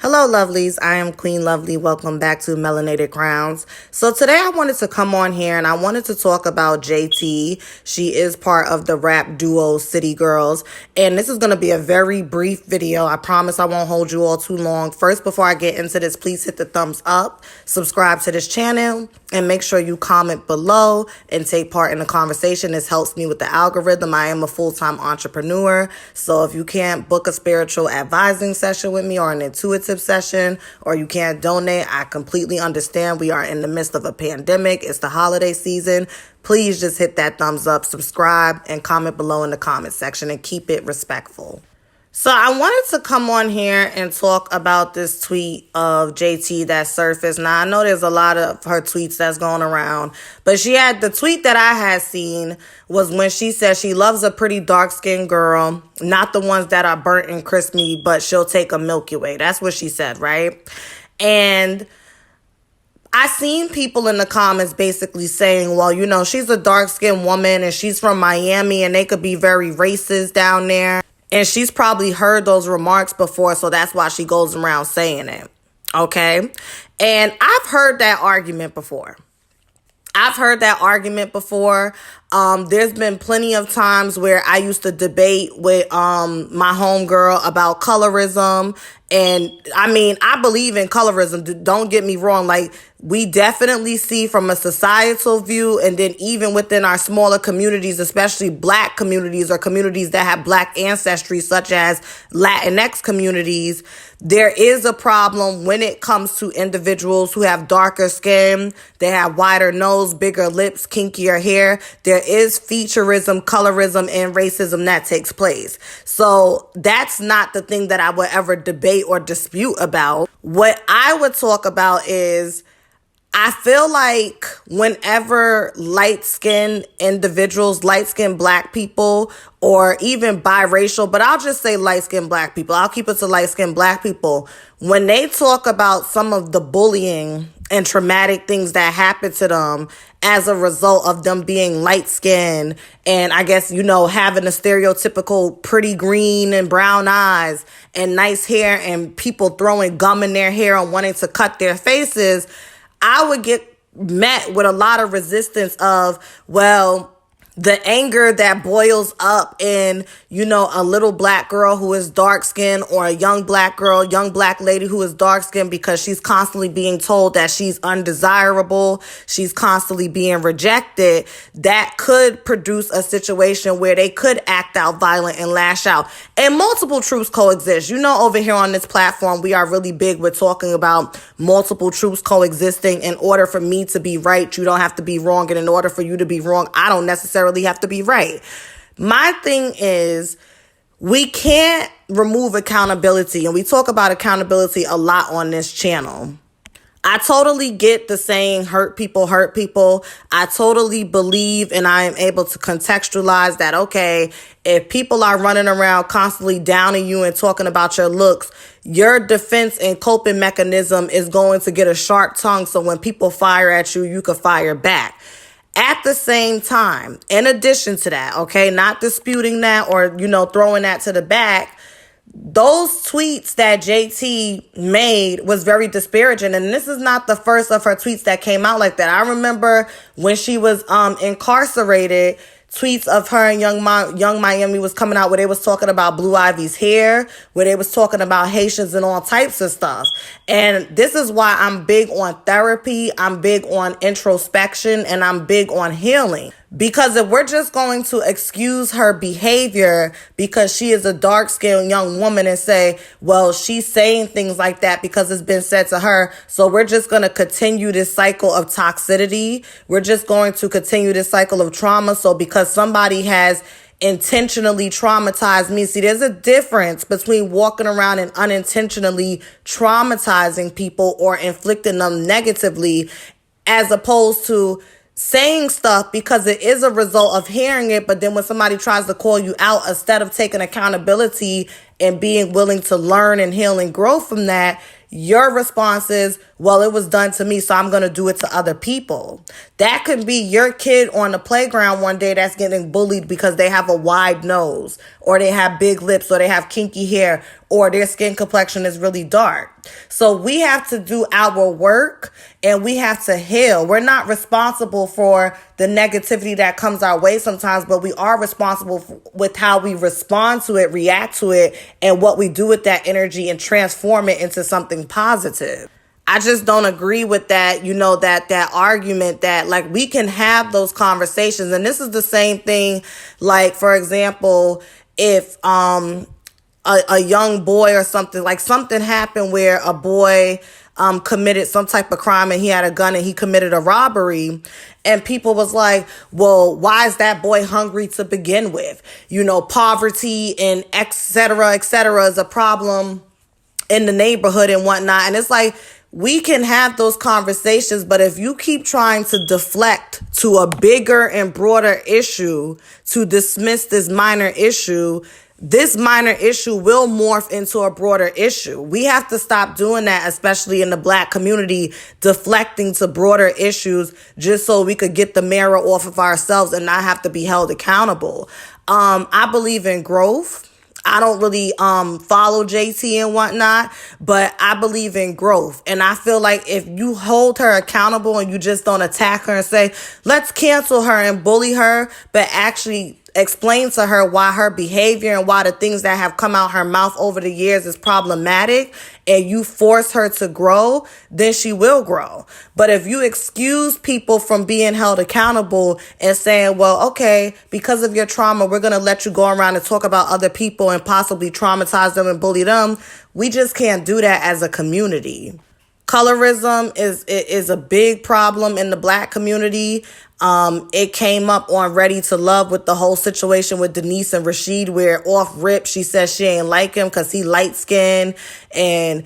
Hello, lovelies. I am Queen Lovely. Welcome back to Melanated Crowns. So today I wanted to come on here and I wanted to talk about JT. She is part of the rap duo City Girls. And this is going to be a very brief video. I promise I won't hold you all too long. First, before I get into this, please hit the thumbs up, subscribe to this channel, and make sure you comment below and take part in the conversation. This helps me with the algorithm. I am a full-time entrepreneur. So if you can't book a spiritual advising session with me or an intuitive session, or you can't donate, I completely understand. We are in the midst of a pandemic. It's the holiday season. Please just hit that thumbs up, subscribe, and comment below in the comment section and keep it respectful. So I wanted to come on here and talk about this tweet of JT that surfaced. Now, I know there's a lot of her tweets that's going around, but she had the tweet that I had seen was when she said she loves a pretty dark-skinned girl, not the ones that are burnt and crispy, but she'll take a Milky Way. That's what she said, right? And I seen people in the comments basically saying, well, you know, she's a dark-skinned woman and she's from Miami and they could be very racist down there. And she's probably heard those remarks before, so that's why she goes around saying it, okay? And I've heard that argument before. There's been plenty of times where I used to debate with my homegirl about colorism. And I mean, I believe in colorism. Don't get me wrong. Like, we definitely see from a societal view, and then even within our smaller communities, especially black communities or communities that have black ancestry, such as Latinx communities, there is a problem when it comes to individuals who have darker skin, they have wider nose, bigger lips, kinkier hair. There is featureism, colorism, and racism that takes place. So that's not the thing that I would ever debate or dispute about. What I would talk about is, I feel like whenever light-skinned individuals, light-skinned black people, or even biracial, but I'll just say light-skinned black people, I'll keep it to light-skinned black people, when they talk about some of the bullying and traumatic things that happen to them as a result of them being light-skinned and I guess, you know, having a stereotypical pretty green and brown eyes and nice hair and people throwing gum in their hair and wanting to cut their faces, I would get met with a lot of resistance of, well, the anger that boils up in, you know, a little black girl who is dark skinned or a young black girl, young black lady who is dark skinned because she's constantly being told that she's undesirable. She's constantly being rejected. That could produce a situation where they could act out violent and lash out. And multiple truths coexist. You know, over here on this platform, we are really big with talking about multiple truths coexisting. In order for me to be right, you don't have to be wrong. And in order for you to be wrong, I don't necessarily have to be right. My thing is, we can't remove accountability, and we talk about accountability a lot on this channel. I totally get the saying, hurt people hurt people. I totally believe and I am able to contextualize that, okay, if people are running around constantly downing you and talking about your looks, your defense and coping mechanism is going to get a sharp tongue, so when people fire at you, you can fire back. At the same time, in addition to that, okay, not disputing that or, you know, throwing that to the back, those tweets that JT made was very disparaging. And this is not the first of her tweets that came out like that. I remember when she was incarcerated, tweets of her and Young Miami was coming out where they was talking about Blue Ivy's hair, where they was talking about Haitians and all types of stuff. And this is why I'm big on therapy, I'm big on introspection, and I'm big on healing. Because if we're just going to excuse her behavior because she is a dark-skinned young woman and say, well, she's saying things like that because it's been said to her, so we're just going to continue this cycle of toxicity. We're just going to continue this cycle of trauma. So because somebody has intentionally traumatized me. See, there's a difference between walking around and unintentionally traumatizing people or inflicting them negatively, as opposed to saying stuff because it is a result of hearing it, but then when somebody tries to call you out, instead of taking accountability and being willing to learn and heal and grow from that, your response is, well, it was done to me, so I'm going to do it to other people. That could be your kid on the playground one day that's getting bullied because they have a wide nose, or they have big lips, or they have kinky hair, or their skin complexion is really dark. So we have to do our work and we have to heal. We're not responsible for the negativity that comes our way sometimes, but we are responsible with how we respond to it, react to it, and what we do with that energy and transform it into something positive. I just don't agree with that, that argument that like we can have those conversations. And this is the same thing, like, for example, if a young boy or something, like something happened where a boy committed some type of crime and he had a gun and he committed a robbery, and people was like, well, why is that boy hungry to begin with? Poverty and et cetera is a problem in the neighborhood and whatnot. And it's like, we can have those conversations, but if you keep trying to deflect to a bigger and broader issue to dismiss this minor issue, this minor issue will morph into a broader issue. We have to stop doing that, especially in the Black community, deflecting to broader issues just so we could get the mirror off of ourselves and not have to be held accountable. I believe in growth. I don't really follow JT and whatnot, but I believe in growth. And I feel like if you hold her accountable and you just don't attack her and say, let's cancel her and bully her, but actually explain to her why her behavior and why the things that have come out her mouth over the years is problematic, and you force her to grow, then she will grow. But if you excuse people from being held accountable and saying, well, okay, because of your trauma, we're going to let you go around and talk about other people and possibly traumatize them and bully them, we just can't do that as a community. Colorism is a big problem in the Black community. It came up on Ready to Love with the whole situation with Denise and Rashid, where off rip she says she ain't like him because he light skinned and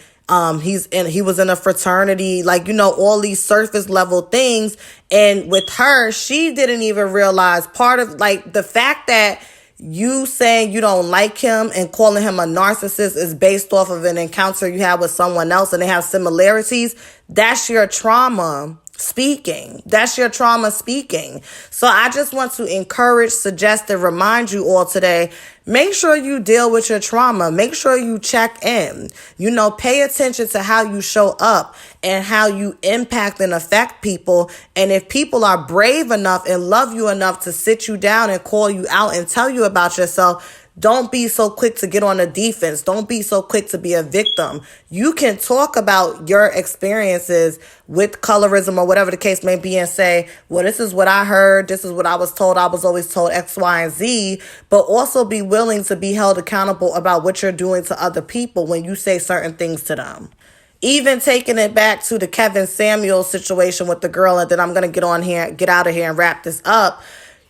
he was in a fraternity, all these surface level things. And with her, she didn't even realize part of the fact that you saying you don't like him and calling him a narcissist is based off of an encounter you had with someone else and they have similarities. That's your trauma speaking. So I just want to encourage, suggest, and remind you all today, make sure you deal with your trauma. Make sure you check in. Pay attention to how you show up and how you impact and affect people. And if people are brave enough and love you enough to sit you down and call you out and tell you about yourself, don't be so quick to get on the defense. Don't be so quick to be a victim. You can talk about your experiences with colorism or whatever the case may be and say, well, this is what I heard. This is what I was told. I was always told X, Y, and Z. But also be willing to be held accountable about what you're doing to other people when you say certain things to them. Even taking it back to the Kevin Samuels situation with the girl, and then I'm going to get out of here and wrap this up.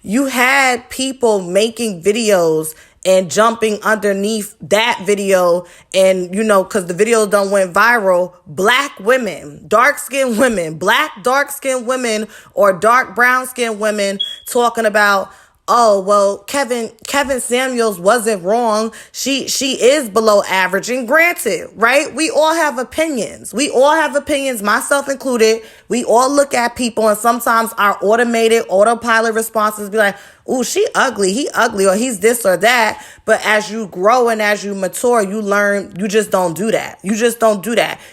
You had people making videos and jumping underneath that video and, because the video done went viral, Black women, dark-skinned women, Black dark-skinned women or dark brown-skinned women talking about, oh, well, Kevin Samuels wasn't wrong. She is below average. And granted, right? We all have opinions. Myself included. We all look at people and sometimes our autopilot responses be like, ooh, she ugly, he ugly, or he's this or that. But as you grow and as you mature, you learn, you just don't do that.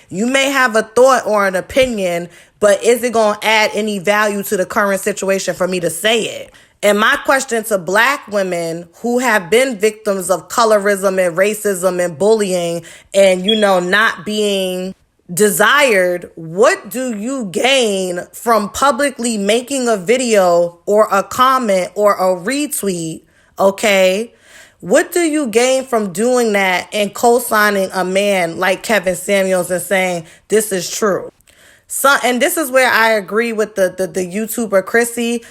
You may have a thought or an opinion, but is it going to add any value to the current situation for me to say it? And my question to Black women who have been victims of colorism and racism and bullying and, not being desired, what do you gain from publicly making a video or a comment or a retweet? Okay. What do you gain from doing that and co-signing a man like Kevin Samuels and saying this is true? So, and this is where I agree with the YouTuber Chrissy.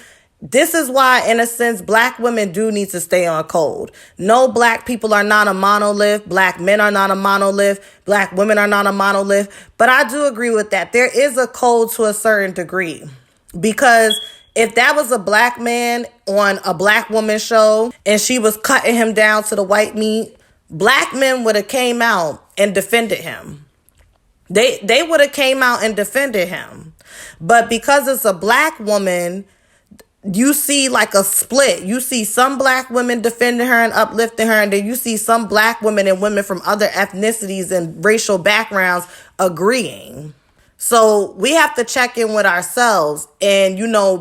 This is why, in a sense, Black women do need to stay on code. No, Black people are not a monolith. Black men are not a monolith. Black women are not a monolith. But I do agree with that. There is a code to a certain degree. Because if that was a Black man on a Black woman show and she was cutting him down to the white meat, Black men would have came out and defended him. They would have came out and defended him. But because it's a black woman, you see like a split. You see some black women defending her and uplifting her, and then you see some black women and women from other ethnicities and racial backgrounds agreeing. So we have to check in with ourselves and,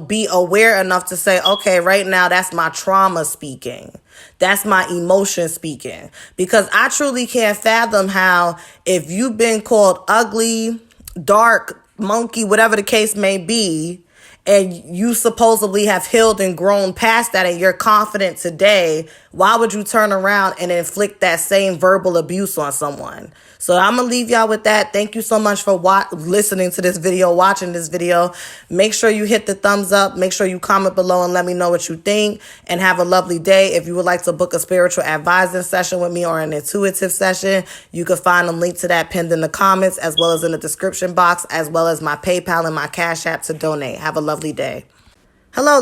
be aware enough to say, okay, right now that's my trauma speaking. That's my emotion speaking. Because I truly can't fathom how, if you've been called ugly, dark, monkey, whatever the case may be, and you supposedly have healed and grown past that and you're confident today, why would you turn around and inflict that same verbal abuse on someone? So I'm going to leave y'all with that. Thank you so much for listening to this video, watching this video. Make sure you hit the thumbs up. Make sure you comment below and let me know what you think. And have a lovely day. If you would like to book a spiritual advising session with me or an intuitive session, you can find a link to that pinned in the comments, as well as in the description box, as well as my PayPal and my Cash App to donate. Have a lovely day. Hello.